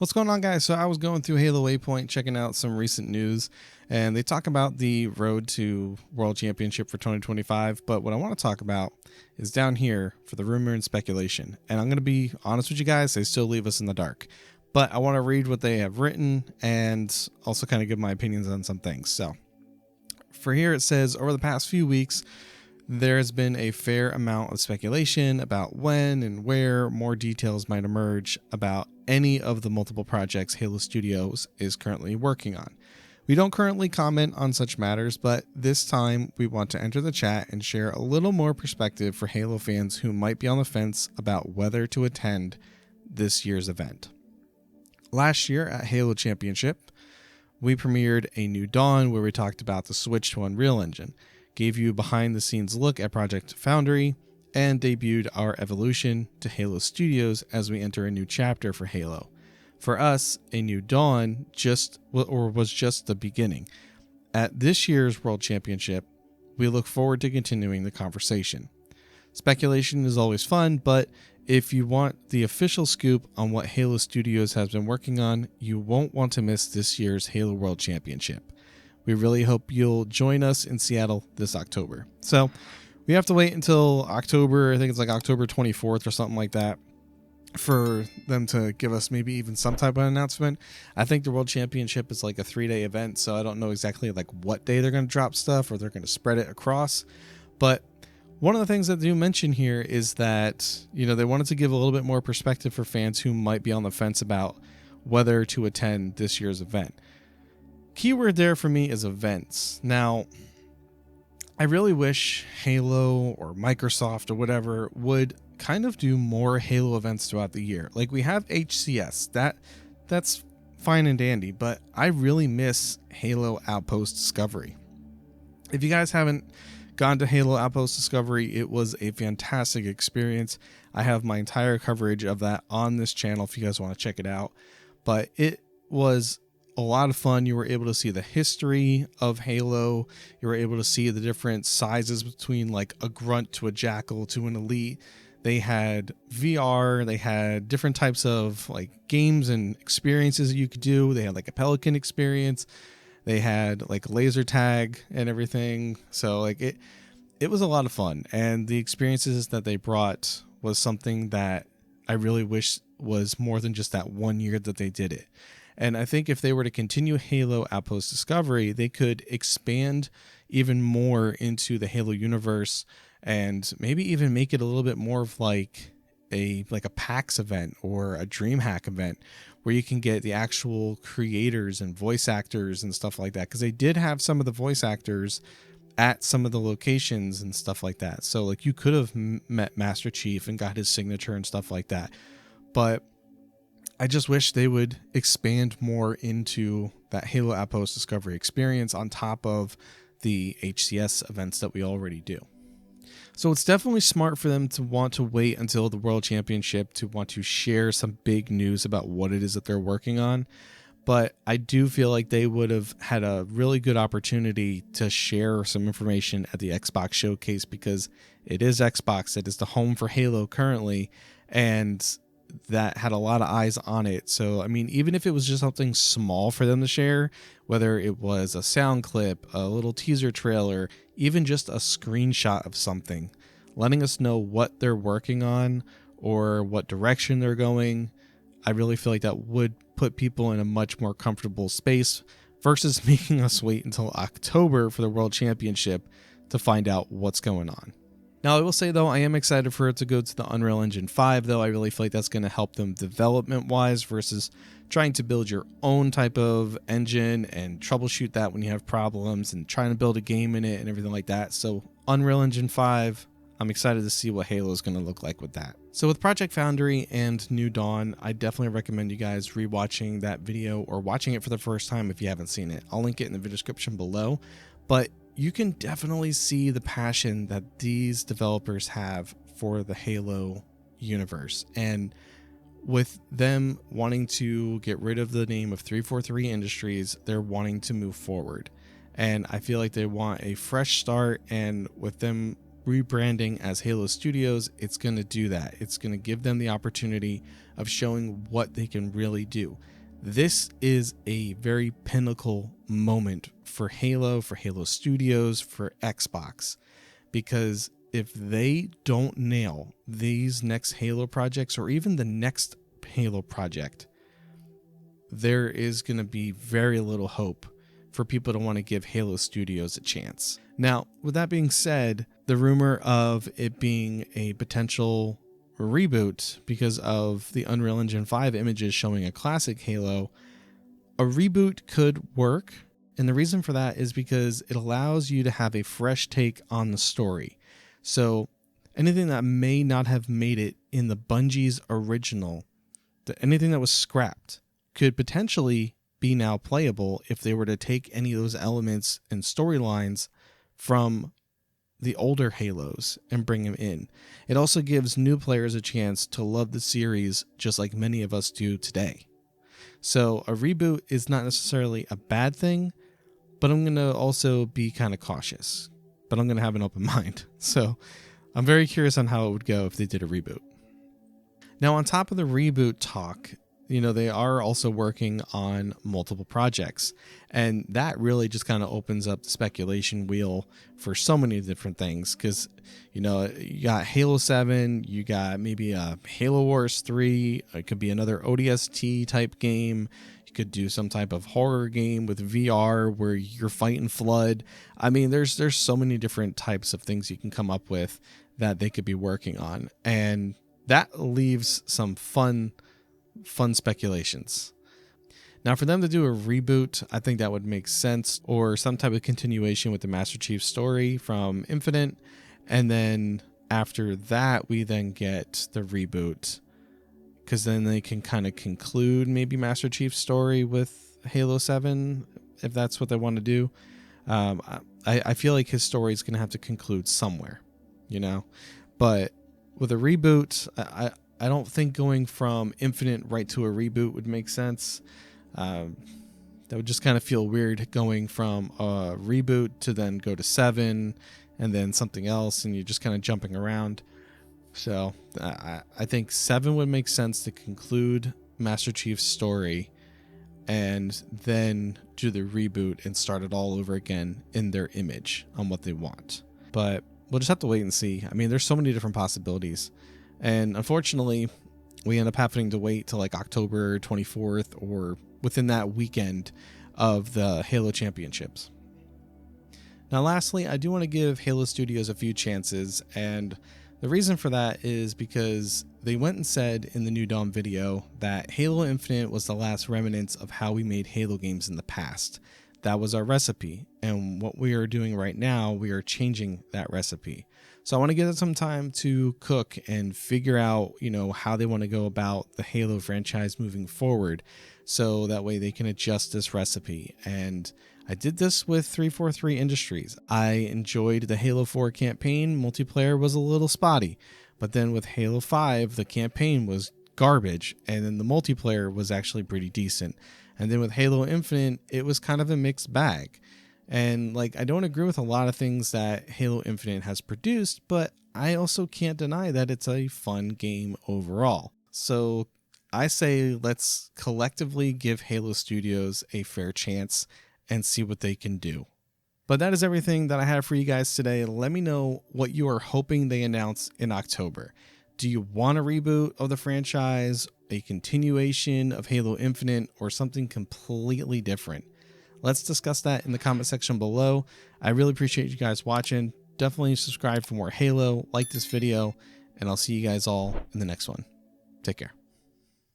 What's going on, guys? So I was going through Halo Waypoint, checking out some recent news, and they talk about the road to World Championship for 2025. But what I want to talk about is down here for the rumor and speculation. And I'm going to be honest with you guys, they still leave us in the dark. But I want to read what they have written and also kind of give my opinions on some things. So for here, it says, over the past few weeks, there has been a fair amount of speculation about when and where more details might emerge about any of the multiple projects Halo Studios is currently working on. We don't currently comment on such matters, but this time we want to enter the chat and share a little more perspective for Halo fans who might be on the fence about whether to attend this year's event. Last year at Halo Championship, we premiered a new Dawn where we talked about the switch to Unreal Engine, gave you a behind-the-scenes look at Project Foundry, and debuted our evolution to Halo Studios as we enter a new chapter for Halo. For us, a new Dawn was just the beginning. At this year's World Championship, we look forward to continuing the conversation. Speculation is always fun, but if you want the official scoop on what Halo Studios has been working on, you won't want to miss this year's Halo World Championship. We really hope you'll join us in Seattle this October. So we have to wait until October, I think it's like October 24th or something like that, for them to give us maybe even some type of announcement. I think the World Championship is like a 3-day event, so I don't know exactly like what day they're going to drop stuff or they're going to spread it across. But one of the things that they do mention here is that, they wanted to give a little bit more perspective for fans who might be on the fence about whether to attend this year's event. Keyword there for me is events. Now, I really wish Halo or Microsoft or whatever would kind of do more Halo events throughout the year. Like we have HCS, that's fine and dandy, but I really miss Halo Outpost Discovery. If you guys haven't gone to Halo Outpost Discovery, it was a fantastic experience. I have my entire coverage of that on this channel if you guys want to check it out. But it was a lot of fun. You were able to see the history of Halo. You were able to see the different sizes between like a grunt to a jackal to an elite. They had VR, they had different types of like games and experiences that you could do. They had like a Pelican experience. They had like laser tag and everything. So like it was a lot of fun. And the experiences that they brought was something that I really wish was more than just that 1 year that they did it. And I think if they were to continue Halo Outpost Discovery, they could expand even more into the Halo universe and maybe even make it a little bit more of like a PAX event or a DreamHack event where you can get the actual creators and voice actors and stuff like that. Because they did have some of the voice actors at some of the locations and stuff like that. So like you could have met Master Chief and got his signature and stuff like that. But I just wish they would expand more into that Halo Outpost Discovery experience on top of the HCS events that we already do. So it's definitely smart for them to want to wait until the World Championship to want to share some big news about what it is that they're working on. But I do feel like they would have had a really good opportunity to share some information at the Xbox showcase because it is Xbox. It is the home for Halo currently. And that had a lot of eyes on it. So, I mean, even if it was just something small for them to share, whether it was a sound clip, a little teaser trailer, even just a screenshot of something, letting us know what they're working on or what direction they're going, I really feel like that would put people in a much more comfortable space versus making us wait until October for the World Championship to find out what's going on. Now, I will say, though, I am excited for it to go to the Unreal Engine 5, though. I really feel like that's going to help them development-wise versus trying to build your own type of engine and troubleshoot that when you have problems and trying to build a game in it and everything like that. So, Unreal Engine 5, I'm excited to see what Halo is going to look like with that. So, with Project Foundry and New Dawn, I definitely recommend you guys rewatching that video or watching it for the first time if you haven't seen it. I'll link it in the video description below. But you can definitely see the passion that these developers have for the Halo universe. And with them wanting to get rid of the name of 343 Industries, they're wanting to move forward. And I feel like they want a fresh start. And with them rebranding as Halo Studios, it's going to do that. It's going to give them the opportunity of showing what they can really do. This is a very pinnacle moment for Halo Studios, for Xbox, because if they don't nail these next Halo projects, or even the next Halo project, there is going to be very little hope for people to want to give Halo Studios a chance. Now, with that being said, the rumor of it being a potential reboot because of the Unreal Engine 5 images showing a classic Halo, a reboot could work. And the reason for that is because it allows you to have a fresh take on the story. So anything that may not have made it in the Bungie's original, anything that was scrapped, could potentially be now playable if they were to take any of those elements and storylines from the older Halos and bring them in. It also gives new players a chance to love the series just like many of us do today. So a reboot is not necessarily a bad thing, but I'm going to also be kind of cautious. But I'm going to have an open mind. So I'm very curious on how it would go if they did a reboot. Now, on top of the reboot talk, they are also working on multiple projects, and that really just kind of opens up the speculation wheel for so many different things. Because, you got Halo 7, you got maybe a Halo Wars 3, it could be another ODST type game. You could do some type of horror game with VR where you're fighting Flood. I mean, there's so many different types of things you can come up with that they could be working on, and that leaves some fun speculations. Now, for them to do a reboot, I think that would make sense, or some type of continuation with the Master Chief story from Infinite, and then after that we then get the reboot, because then they can kind of conclude maybe Master Chief's story with Halo 7 if that's what they want to do. I feel like his story is going to have to conclude somewhere, but with a reboot, I don't think going from Infinite right to a reboot would make sense. That would just kind of feel weird, going from a reboot to then go to 7 and then something else, and you're just kind of jumping around. So I think 7 would make sense to conclude Master Chief's story and then do the reboot and start it all over again in their image on what they want. But we'll just have to wait and see. I mean, there's so many different possibilities. And unfortunately, we end up having to wait till like October 24th or within that weekend of the Halo Championships. Now, lastly, I do want to give Halo Studios a few chances, and the reason for that is because they went and said in the New Dawn video that Halo Infinite was the last remnants of how we made Halo games in the past. That was our recipe, and what we are doing right now, we are changing that recipe. So I want to give them some time to cook and figure out, how they want to go about the Halo franchise moving forward, so that way they can adjust this recipe. And I did this with 343 Industries. I enjoyed the Halo 4 campaign. Multiplayer was a little spotty, but then with Halo 5, the campaign was garbage, and then the multiplayer was actually pretty decent. And then with Halo Infinite, it was kind of a mixed bag. And I don't agree with a lot of things that Halo Infinite has produced, but I also can't deny that it's a fun game overall. So I say let's collectively give Halo Studios a fair chance and see what they can do. But that is everything that I have for you guys today. Let me know what you are hoping they announce in October. Do you want a reboot of the franchise, a continuation of Halo Infinite, or something completely different? Let's discuss that in the comment section below. I really appreciate you guys watching. Definitely subscribe for more Halo, like this video, and I'll see you guys all in the next one. Take care.